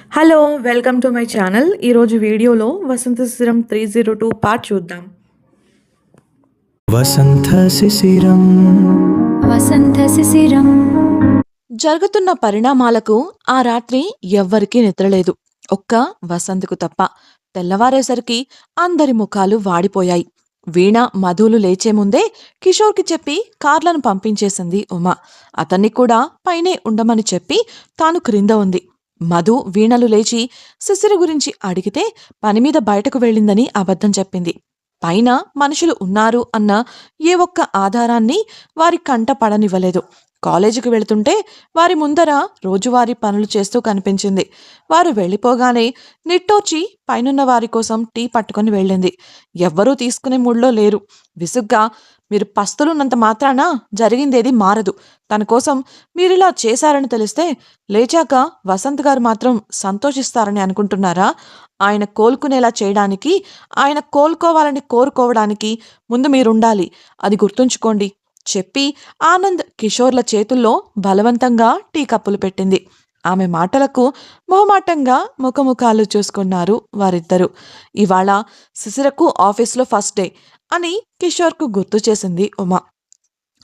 Hello! Welcome to my channel. ఈరోజు వీడియోలో వసంత Shishiram 302 part చూద్దాం. వసంత శిశిరం వసంత శిశిరం జరుగుతున్న పరిణామాలకు ఆ రాత్రి ఎవ్వరికీ నిద్రలేదు. ఒక్క వసంత్కు తప్ప. తెల్లవారేసరికి అందరి ముఖాలు వాడిపోయాయి. వీణ, మధులు లేచే ముందే కిషోర్కి చెప్పి కార్లను పంపించేసింది ఉమ. అతన్ని కూడా పైనే ఉండమని చెప్పి తాను క్రింద ఉంది. మధు, వీణలు లేచి శిశిర గురించి అడిగితే పనిమీద బయటకు వెళ్ళిందని అబద్ధం చెప్పింది. పైన మనుషులు ఉన్నారు అన్న ఏ ఒక్క ఆధారాన్ని వారి కంట పడనివ్వలేదు. కాలేజీకి వెళుతుంటే వారి ముందర రోజువారీ పనులు చేస్తూ కనిపించింది. వారు వెళ్ళిపోగానే నిట్టూర్చి పైనున్న వారి కోసం టీ పట్టుకొని వెళ్ళింది. ఎవ్వరూ తీసుకునే మూడ్లో లేరు. విసుగ్గా, మీరు పస్తులున్నంత మాత్రాన జరిగిందేది మారదు. తన కోసం మీరిలా చేశారని తెలిస్తే లేచాక వసంత్ గారు మాత్రం సంతోషిస్తారని అనుకుంటున్నారా? ఆయన కోలుకునేలా చేయడానికి, ఆయన కోలుకోవాలని కోరుకోవడానికి ముందు మీరుండాలి. అది గుర్తుంచుకోండి చెప్పి ఆనంద్ కిషోర్ల చేతుల్లో బలవంతంగా టీ కప్పులు పెట్టింది. ఆమె మాటలకు మొహమాటంగా ముఖముఖాలు చూసుకున్నారు వారిద్దరూ. ఇవాళ శిశిరకు ఆఫీస్లో ఫస్ట్ డే అని కిషోర్కు గుర్తు చేసింది ఉమ.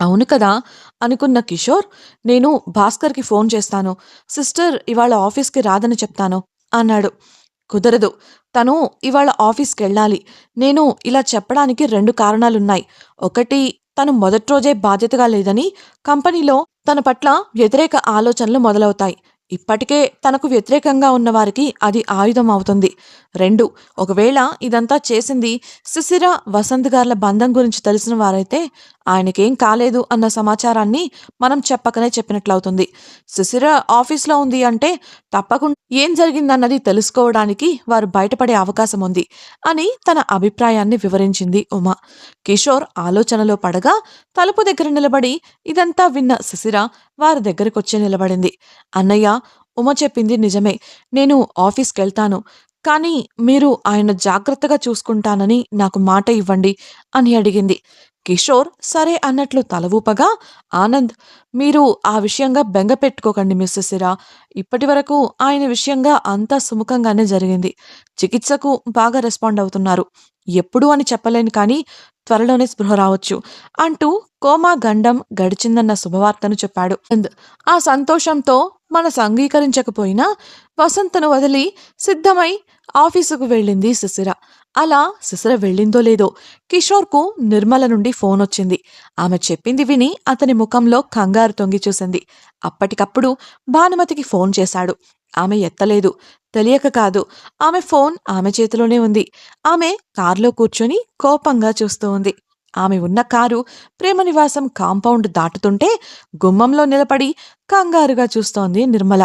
అవును కదా అనుకున్న కిషోర్, నేను భాస్కర్కి ఫోన్ చేస్తాను, సిస్టర్ ఇవాళ ఆఫీస్కి రాదని చెప్తాను అన్నాడు. కుదరదు, తను ఇవాళ ఆఫీస్కి వెళ్ళాలి. నేను ఇలా చెప్పడానికి 2 కారణాలున్నాయి. ఒకటి, తను మొదటి రోజే బాధ్యతగా లేదని కంపెనీలో తన పట్ల వ్యతిరేక ఆలోచనలు మొదలవుతాయి. ఇప్పటికే తనకు వ్యతిరేకంగా ఉన్నవారికి అది ఆయుధం అవుతుంది. 2, ఒకవేళ ఇదంతా చేసింది శిశిర, వసంత్ గార్ల బంధం గురించి తెలిసిన వారైతే ఆయనకేం కాలేదు అన్న సమాచారాన్ని మనం చెప్పకనే చెప్పినట్లవుతుంది. శిశిర ఆఫీస్లో ఉంది అంటే తప్పకుండా ఏం జరిగిందన్నది తెలుసుకోవడానికి వారు బయటపడే అవకాశం ఉంది అని తన అభిప్రాయాన్ని వివరించింది ఉమ. కిషోర్ ఆలోచనలో పడగా తలుపు దగ్గర నిలబడి ఇదంతా విన్న శిశిర వారి దగ్గరకొచ్చి నిలబడింది. అన్నయ్య, ఉమ చెప్పింది నిజమే. నేను ఆఫీస్కెళ్తాను. కానీ మీరు ఆయన జాగ్రత్తగా చూసుకుంటానని నాకు మాట ఇవ్వండి అని అడిగింది. కిషోర్ సరే అన్నట్లు తల ఊపగా, ఆనంద్, మీరు ఆ విషయంగా బెంగ పెట్టుకోకండి మిస్ శిశిర. ఇప్పటి వరకు ఆయన విషయంగా అంతా సుముఖంగానే జరిగింది. చికిత్సకు బాగా రెస్పాండ్ అవుతున్నారు. ఎప్పుడు అని చెప్పలేను కానీ త్వరలోనే స్పృహ రావచ్చు అంటూ కోమా గండం గడిచిందన్న శుభవార్తను చెప్పాడు. ఆ సంతోషంతో మనసు అంగీకరించకపోయినా వసంతను వదిలి సిద్ధమై ఆఫీసుకు వెళ్ళింది శిశిర. అలా శిశిర వెళ్ళిందో లేదో కిషోర్కు నిర్మల నుండి ఫోన్ వచ్చింది. ఆమె చెప్పింది విని అతని ముఖంలో కంగారు తొంగి చూసింది. అప్పటికప్పుడు భానుమతికి ఫోన్ చేశాడు. ఆమె ఎత్తలేదు. తెలియక కాదు, ఆమె ఫోన్ ఆమె చేతిలోనే ఉంది. ఆమె కారులో కూర్చొని కోపంగా చూస్తూ ఉంది. ఆమె ఉన్న కారు ప్రేమనివాసం కాంపౌండ్ దాటుతుంటే గుమ్మంలో నిలబడి కంగారుగా చూస్తోంది నిర్మల.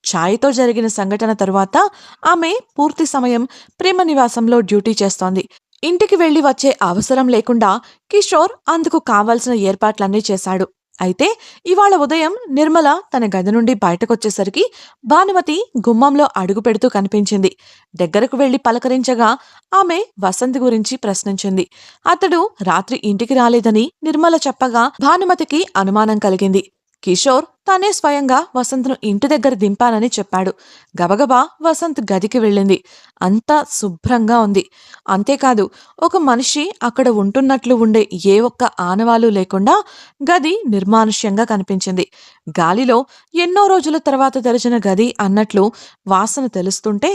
ఛాయ్తో జరిగిన సంఘటన తరువాత ఆమె పూర్తి సమయం ప్రేమనివాసంలో డ్యూటీ చేస్తోంది. ఇంటికి వెళ్లి వచ్చే అవసరం లేకుండా కిషోర్ అందుకు కావాల్సిన ఏర్పాట్లన్నీ చేశాడు. అయితే ఇవాళ ఉదయం నిర్మల తన గది నుండి బయటకొచ్చేసరికి భానుమతి గుమ్మంలో అడుగు పెడుతూ కనిపించింది. దగ్గరకు వెళ్లి పలకరించగా ఆమె వసంత్ గురించి ప్రశ్నించింది. అతడు రాత్రి ఇంటికి రాలేదని నిర్మల చెప్పగా భానుమతికి అనుమానం కలిగింది. కిషోర్ తానే స్వయంగా వసంత్ను ఇంటి దగ్గర దింపానని చెప్పాడు. గబగబా వసంత్ గదికి వెళ్ళింది. అంతా శుభ్రంగా ఉంది. అంతేకాదు, ఒక మనిషి అక్కడ ఉంటున్నట్లు ఉండే ఏ ఒక్క ఆనవాలు లేకుండా గది నిర్మానుష్యంగా కనిపించింది. గాలిలో ఎన్నో రోజుల తర్వాత తెరిచిన గది అన్నట్లు వాసన తెలుస్తుంటే,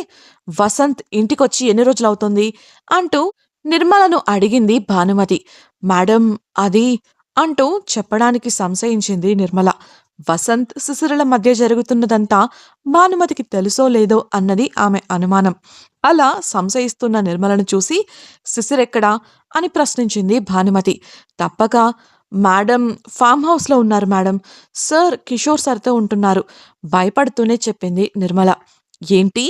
వసంత్ ఇంటికొచ్చి ఎన్ని రోజులవుతుంది అంటూ నిర్మలను అడిగింది భానుమతి. మేడం, అది అంటూ చెప్పడానికి సంశయించింది నిర్మల. వసంత్, శిశిరల మధ్య జరుగుతున్నదంతా భానుమతికి తెలుసో లేదో అన్నది ఆమె అనుమానం. అలా సంశయిస్తున్న నిర్మలను చూసి, శిశిరెక్కడా అని ప్రశ్నించింది భానుమతి. తప్పక, మేడం ఫామ్ హౌస్లో ఉన్నారు మేడం. సార్ కిషోర్ సార్తో ఉంటున్నారు భయపడుతూనే చెప్పింది నిర్మల. ఏంటి?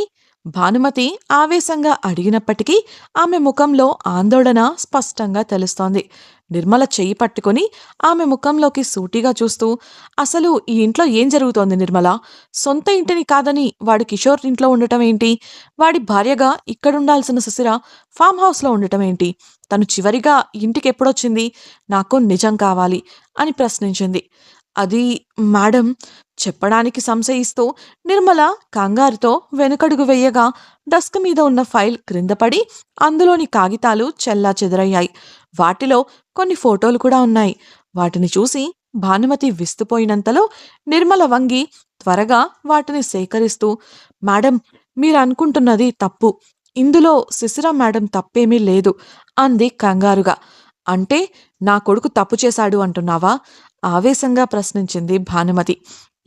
భానుమతి ఆవేశంగా అడిగినప్పటికీ ఆమె ముఖంలో ఆందోళన స్పష్టంగా తెలుస్తోంది. నిర్మల చెయ్యి పట్టుకుని ఆమె ముఖంలోకి సూటిగా చూస్తూ, అసలు ఈ ఇంట్లో ఏం జరుగుతోంది నిర్మల? సొంత ఇంటిని కాదని వాడు కిషోర్ ఇంట్లో ఉండటం ఏంటి? వాడి భార్యగా ఇక్కడుండాల్సిన శిశిర ఫామ్ హౌస్లో ఉండటం ఏంటి? తను చివరిగా ఇంటికి ఎప్పుడొచ్చింది? నాకు నిజం కావాలి అని ప్రశ్నించింది. అది మేడం, చెప్పడానికి సంశయిస్తూ నిర్మల కంగారుతో వెనుకడుగు వెయ్యగా డస్క్ మీద ఉన్న ఫైల్ క్రిందపడి అందులోని కాగితాలు చెల్లాచెదరయ్యాయి. వాటిలో కొన్ని ఫోటోలు కూడా ఉన్నాయి. వాటిని చూసి భానుమతి విస్తుపోయినంతలో నిర్మల వంగి త్వరగా వాటిని సేకరిస్తూ, మేడం, మీరనుకుంటున్నది తప్పు. ఇందులో శిశిర మేడం తప్పేమీ లేదు అంది కంగారుగా. అంటే నా కొడుకు తప్పు చేశాడు అంటున్నావా? ఆవేశంగా ప్రశ్నించింది భానుమతి.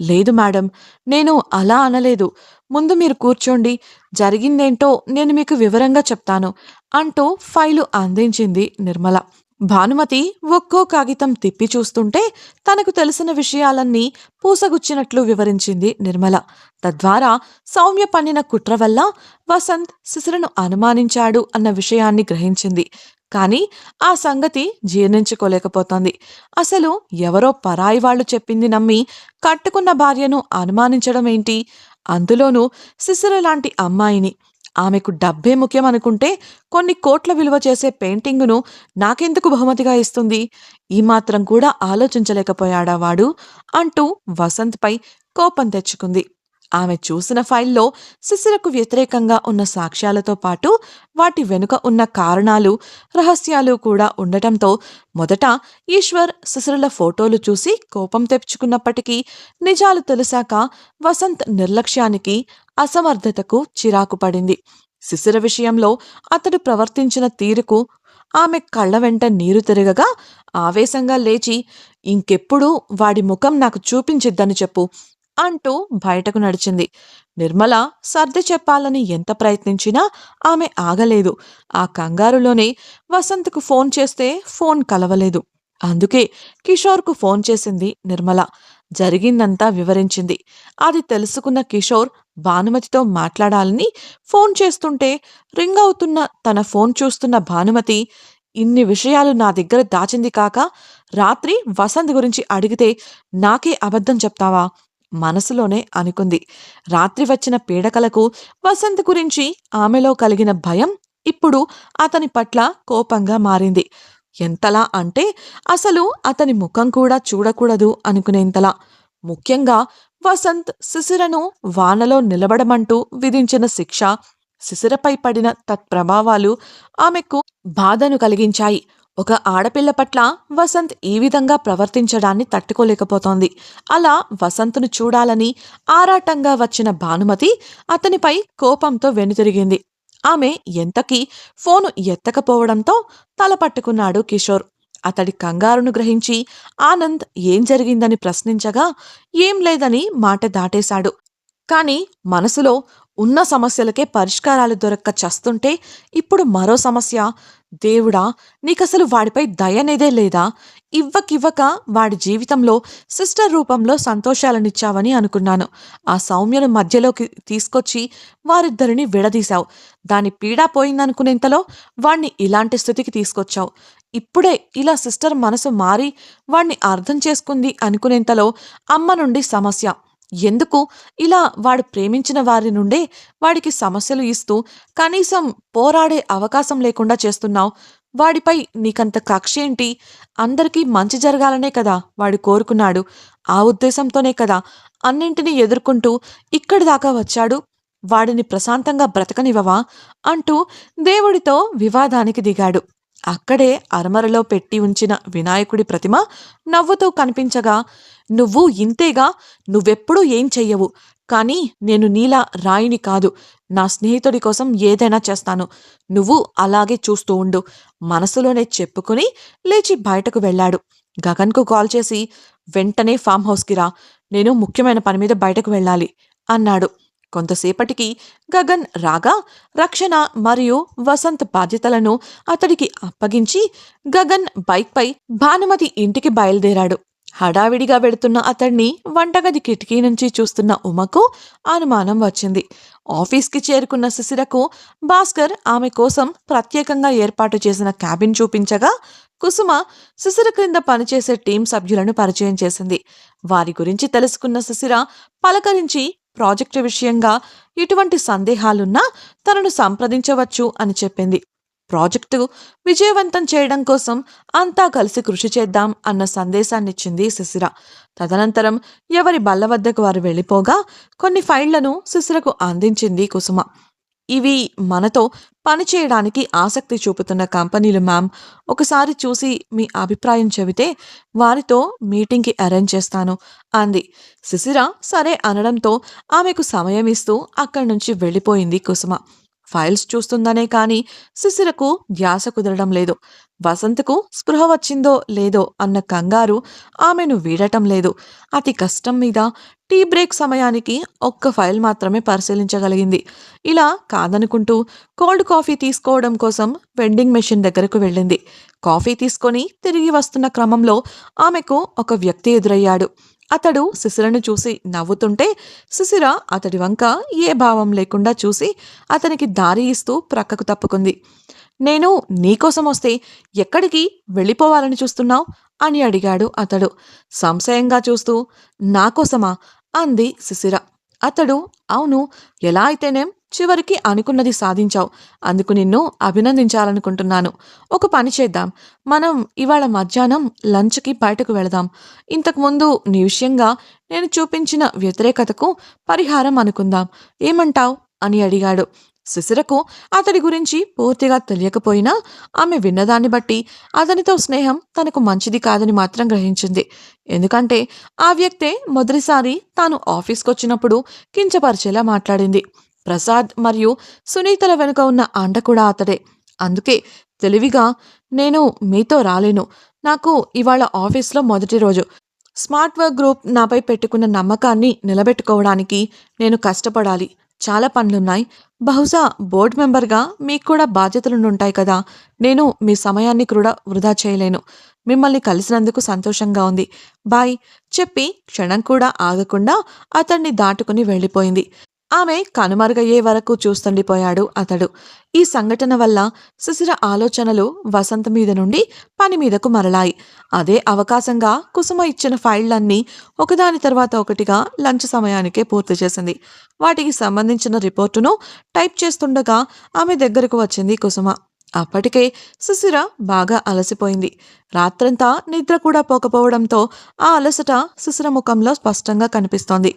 లేదు మేడం, నేను అలా అనలేదు. ముందు మీరు కూర్చోండి, జరిగిందేంటో నేను మీకు వివరంగా చెప్తాను అంటూ ఫైలు అందించింది నిర్మల. భానుమతి ఒక్కో కాగితం తిప్పి చూస్తుంటే తనకు తెలిసిన విషయాలన్నీ పూసగుచ్చినట్లు వివరించింది నిర్మల. తద్వారా సౌమ్య పన్నిన కుట్ర వల్ల వసంత్ శిశిరను అనుమానించాడు అన్న విషయాన్ని గ్రహించింది. కాని ఆ సంగతి జీర్ణించుకోలేకపోతోంది. అసలు ఎవరో పరాయి వాళ్ళు చెప్పింది నమ్మి కట్టుకున్న భార్యను అనుమానించడమేంటి? అందులోనూ శిశిర లాంటి అమ్మాయిని. ఆమెకు డబ్బే ముఖ్యమనుకుంటే కొన్ని కోట్ల విలువ చేసే పెయింటింగును నాకెందుకు బహుమతిగా ఇస్తుంది? ఈ మాత్రం కూడా ఆలోచించలేకపోయాడా వాడు? అంటూ వసంత్పై కోపం తెచ్చుకుంది. ఆమె చూసిన ఫైల్లో శిశిరకు వ్యతిరేకంగా ఉన్న సాక్ష్యాలతో పాటు వాటి వెనుక ఉన్న కారణాలు, రహస్యాలు కూడా ఉండటంతో మొదట ఈశ్వర్ శిశిరల ఫోటోలు చూసి కోపం తెచ్చుకున్నప్పటికీ నిజాలు తెలిసాక వసంత్ నిర్లక్ష్యానికి, అసమర్థతకు చిరాకు పడింది. శిశిర విషయంలో అతడు ప్రవర్తించిన తీరుకు ఆమె కళ్ళ వెంట నీరు తిరగగా ఆవేశంగా లేచి, ఇంకెప్పుడు వాడి ముఖం నాకు చూపించిద్దని చెప్పు అంటూ బయటకు నడిచింది. నిర్మల సర్ది చెప్పాలని ఎంత ప్రయత్నించినా ఆమె ఆగలేదు. ఆ కంగారులోనే వసంత్కు ఫోన్ చేస్తే ఫోన్ కలవలేదు. అందుకే కిషోర్కు ఫోన్ చేసింది నిర్మల. జరిగిందంతా వివరించింది. అది తెలుసుకున్న కిషోర్ భానుమతితో మాట్లాడాలని ఫోన్ చేస్తుంటే రింగ్ అవుతున్న తన ఫోన్ చూస్తున్న భానుమతి, ఇన్ని విషయాలు నా దగ్గర దాచింది కాక రాత్రి వసంత్ గురించి అడిగితే నాకే అబద్ధం చెప్తావా? మనసులోనే అనుకుంది. రాత్రి వచ్చిన పీడకలకు వసంత్ గురించి ఆమెలో కలిగిన భయం ఇప్పుడు అతని పట్ల కోపంగా మారింది. ఎంతలా అంటే అసలు అతని ముఖం కూడా చూడకూడదు అనుకునేంతలా. ముఖ్యంగా వసంత్ శిశిరను వానలో నిలబడమంటూ విధించిన శిక్ష, శిశిరపై పడిన తత్ప్రభావాలు ఆమెకు బాధను కలిగించాయి. ఒక ఆడపిల్ల పట్ల వసంత్ ఈ విధంగా ప్రవర్తించడాన్ని తట్టుకోలేకపోతోంది. అలా వసంత్ను చూడాలని ఆరాటంగా వచ్చిన భానుమతి అతనిపై కోపంతో వెనుతిరిగింది. ఆమె ఎంతకీ ఫోను ఎత్తకపోవడంతో తల పట్టుకున్నాడు కిషోర్. అతడి కంగారును గ్రహించి ఆనంద్ ఏం జరిగిందని ప్రశ్నించగా ఏం లేదని మాట దాటేశాడు. కాని మనసులో ఉన్న సమస్యలకే పరిష్కారాలు దొరక్క చస్తుంటే ఇప్పుడు మరో సమస్య. దేవుడా, నీకసలు వాడిపై దయనేదే లేదా? ఇవ్వకివ్వక వాడి జీవితంలో సిస్టర్ రూపంలో సంతోషాలనిచ్చావని అనుకున్నాను. ఆ సౌమ్యను మధ్యలోకి తీసుకొచ్చి వారిద్దరిని విడదీశావు. దాని పీడా పోయిందనుకునేంతలో వాణ్ణి ఇలాంటి స్థితికి తీసుకొచ్చావు. ఇప్పుడే ఇలా సిస్టర్ మనసు మారి వాణ్ణి అర్థం చేసుకుంది అనుకునేంతలో అమ్మ నుండి సమస్య. ఎందుకు ఇలా వాడు ప్రేమించిన వారి నుండే వాడికి సమస్యలు ఇస్తూ కనీసం పోరాడే అవకాశం లేకుండా చేస్తున్నావు? వాడిపై నీకంత కక్షేంటి? అందరికీ మంచి జరగాలనే కదా వాడు కోరుకున్నాడు. ఆ ఉద్దేశంతోనే కదా అన్నింటినీ ఎదుర్కొంటూ ఇక్కడి దాకా వచ్చాడు. వాడిని ప్రశాంతంగా బ్రతకనివ్వవా? అంటూ దేవుడితో వివాదానికి దిగాడు. అక్కడే అరమరలో పెట్టి ఉంచిన వినాయకుడి ప్రతిమ నవ్వుతూ కనిపించగా, నువ్వు ఇంతేగా, నువ్వెప్పుడూ ఏం చెయ్యవు. కానీ నేను నీలా రాయిని కాదు. నా స్నేహితుడి కోసం ఏదైనా చేస్తాను. నువ్వు అలాగే చూస్తూ ఉండు మనసులోనే చెప్పుకుని లేచి బయటకు వెళ్ళాడు. గగన్కు కాల్ చేసి, వెంటనే ఫామ్ హౌస్కి రా, నేను ముఖ్యమైన పని మీద బయటకు వెళ్ళాలి అన్నాడు. కొంతసేపటికి గగన్ రాగా రక్షణ మరియు వసంత్ బాధ్యతలను అతడికి అప్పగించి గగన్ బైక్పై భానుమతి ఇంటికి బయలుదేరాడు. హడావిడిగా వెడుతున్న అతడ్ని వంటగది కిటికీ నుంచి చూస్తున్న ఉమకు అనుమానం వచ్చింది. ఆఫీస్కి చేరుకున్న శిశిరకు భాస్కర్ ఆమె కోసం ప్రత్యేకంగా ఏర్పాటు చేసిన క్యాబిన్ చూపించగా కుసుమ శిశిర క్రింద పనిచేసే టీం సభ్యులను పరిచయం చేసింది. వారి గురించి తెలుసుకున్న శిశిర పలకరించి ప్రాజెక్టు విషయంగా ఎటువంటి సందేహాలున్నా తనను సంప్రదించవచ్చు అని చెప్పింది. ప్రాజెక్టు విజయవంతం చేయడం కోసం అంతా కలిసి కృషి చేద్దాం అన్న సందేశాన్నిచ్చింది శిశిర. తదనంతరం ఎవరి బల్ల వద్దకు వారు వెళ్ళిపోగా కొన్ని ఫైళ్లను శిశిరకు అందించింది కుసుమ. ఇవి మనతో పనిచేయడానికి ఆసక్తి చూపుతున్న కంపెనీలు మ్యామ్. ఒకసారి చూసి మీ అభిప్రాయం చెబితే వారితో మీటింగ్‌కి అరేంజ్ చేస్తాను అంది. శిశిర సరే అనడంతో ఆమెకు సమయం ఇస్తూ అక్కడి నుంచి వెళ్ళిపోయింది కుసుమ. ఫైల్స్ చూస్తుందనే కానీ శిశిరకు ధ్యాస కుదరడం లేదు. వసంత్‌కు స్పృహ వచ్చిందో లేదో అన్న కంగారు ఆమెను వీడటం లేదు. అతి కష్టం మీద టీ బ్రేక్ సమయానికి ఒక్క ఫైల్ మాత్రమే పరిశీలించగలిగింది. ఇలా కాదనుకుంటూ కోల్డ్ కాఫీ తీసుకోవడం కోసం వెండింగ్ మెషిన్ దగ్గరకు వెళ్ళింది. కాఫీ తీసుకొని తిరిగి వస్తున్న క్రమంలో ఆమెకు ఒక వ్యక్తి ఎదురయ్యాడు. అతడు శిశిరను చూసి నవ్వుతుంటే శిశిర అతడి వంక ఏ భావం లేకుండా చూసి అతనికి దారి ఇస్తూ ప్రక్కకు తప్పుకుంది. నేను నీకోసం వస్తే ఎక్కడికి వెళ్ళిపోవాలని చూస్తున్నావు అని అడిగాడు అతడు. సంశయంగా చూస్తూ నాకోసమా అంది శిశిర. అతడు అవును, ఎలా అయితేనేం చివరికి అనుకున్నది సాధించావు. అందుకు నిన్ను అభినందించాలనుకుంటున్నాను. ఒక పని చేద్దాం, మనం ఇవాళ మధ్యాహ్నం లంచ్‌కి బయటకు వెళదాం. ఇంతకుముందు నీ విషయంగా నేను చూపించిన వ్యతిరేకతకు పరిహారం అనుకుందాం. ఏమంటావ్ అని అడిగాడు. శిశిరకు అతడి గురించి పూర్తిగా తెలియకపోయినా ఆమె విన్నదాన్ని బట్టి అతనితో స్నేహం తనకు మంచిది కాదని మాత్రం గ్రహించింది. ఎందుకంటే ఆ వ్యక్తే మొదటిసారి తాను ఆఫీస్‌కొచ్చినప్పుడు కించపరిచేలా మాట్లాడింది. ప్రసాద్ మరియు సునీతల వెనుక ఉన్న అండ కూడా అతడే. అందుకే తెలివిగా నేను మీతో రాలేను. నాకు ఇవాళ ఆఫీస్‌లో మొదటి రోజు. స్మార్ట్ వర్క్ గ్రూప్ నాపై పెట్టుకున్న నమ్మకాన్ని నిలబెట్టుకోవడానికి నేను కష్టపడాలి. చాలా పనులున్నాయి. బహుశా బోర్డ్ మెంబర్‌గా మీకు కూడా బాధ్యతలుంటాయి కదా. నేను మీ సమయాన్ని కూడా వృధా చేయలేను. మిమ్మల్ని కలిసినందుకు సంతోషంగా ఉంది. బాయ్ చెప్పి క్షణం కూడా ఆగకుండా అతన్ని దాటుకుని వెళ్ళిపోయింది. ఆమె కనుమరుగయ్యే వరకు చూస్తుండిపోయాడు అతడు. ఈ సంఘటన వల్ల శిశిర ఆలోచనలు వసంత్ మీద నుండి పని మీదకు మరలాయి. అదే అవకాశంగా కుసుమ ఇచ్చిన ఫైళ్లన్నీ ఒకదాని తర్వాత ఒకటిగా లంచ్ సమయానికే పూర్తి చేసింది. వాటికి సంబంధించిన రిపోర్టును టైప్ చేస్తుండగా ఆమె దగ్గరకు వచ్చింది కుసుమ. అప్పటికే శిశిర బాగా అలసిపోయింది. రాత్రంతా నిద్ర కూడా పోకపోవడంతో ఆ అలసట శిశిర ముఖంలో స్పష్టంగా కనిపిస్తోంది.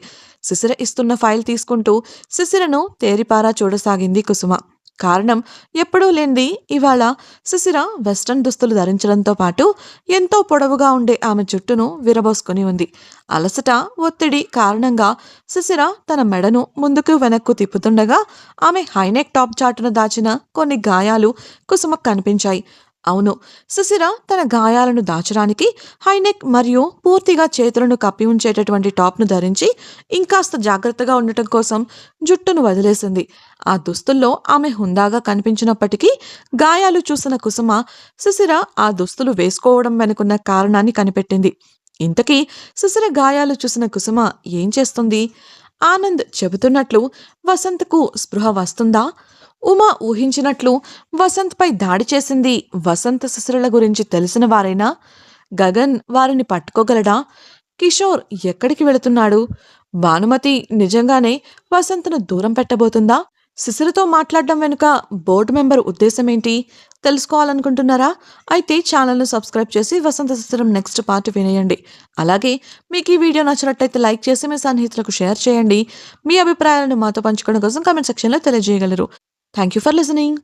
శిశిర ఇస్తున్న ఫైల్ తీసుకుంటూ శిశిరను తేరిపారా చూడసాగింది కుసుమ. కారణం ఎప్పుడూ లేనిది ఇవాళ శిశిర వెస్ట్రన్ దుస్తులు ధరించడంతో పాటు ఎంతో పొడవుగా ఉండే ఆమె జుట్టును విరబోసుకుని ఉంది. అలసట, ఒత్తిడి కారణంగా శిశిర తన మెడను ముందుకు వెనక్కు తిప్పుతుండగా ఆమె హైనెక్ టాప్ చాటున దాచిన కొన్ని గాయాలు కుసుమకు కనిపించాయి. అవును, శిశిర తన గాయాలను దాచడానికి హైనెక్ మరియు పూర్తిగా చేతులను కప్పి ఉంచేటటువంటి టాప్ను ధరించి ఇంకాస్త జాగ్రత్తగా ఉండటం కోసం జుట్టును వదిలేసింది. ఆ దుస్తుల్లో ఆమె హుందాగా కనిపించినప్పటికీ గాయాలు చూసిన కుసుమ శిశిర ఆ దుస్తులు వేసుకోవడం వెనుకున్న కారణాన్ని కనిపెట్టింది. ఇంతకీ శిశిర గాయాలు చూసిన కుసుమ ఏం చేస్తుంది? ఆనంద్ చెబుతున్నట్లు వసంత్‌కు స్పృహ వస్తుందా? ఉమా ఊహించినట్లు వసంత్‌పై దాడి చేసింది వసంత్ శిశిరల గురించి తెలిసిన వారైనా? గగన్ వారిని పట్టుకోగలడా? కిషోర్ ఎక్కడికి వెళుతున్నాడు? భానుమతి నిజంగానే వసంత్‌ను దూరం పెట్టబోతుందా? శిశిరతో మాట్లాడడం వెనుక బోర్డు మెంబర్ ఉద్దేశమేంటి? తెలుసుకోవాలనుకుంటున్నారా? అయితే ఛానల్‌ను సబ్స్క్రైబ్ చేసి వసంత శిశిరం నెక్స్ట్ పార్ట్ వినేయండి. అలాగే మీకు ఈ వీడియో నచ్చినట్టయితే లైక్ చేసి మీ సన్నిహితులకు షేర్ చేయండి. మీ అభిప్రాయాలను మాతో పంచుకోవడం కోసం కామెంట్ సెక్షన్‌లో తెలియజేయగలరు. Thank you for listening.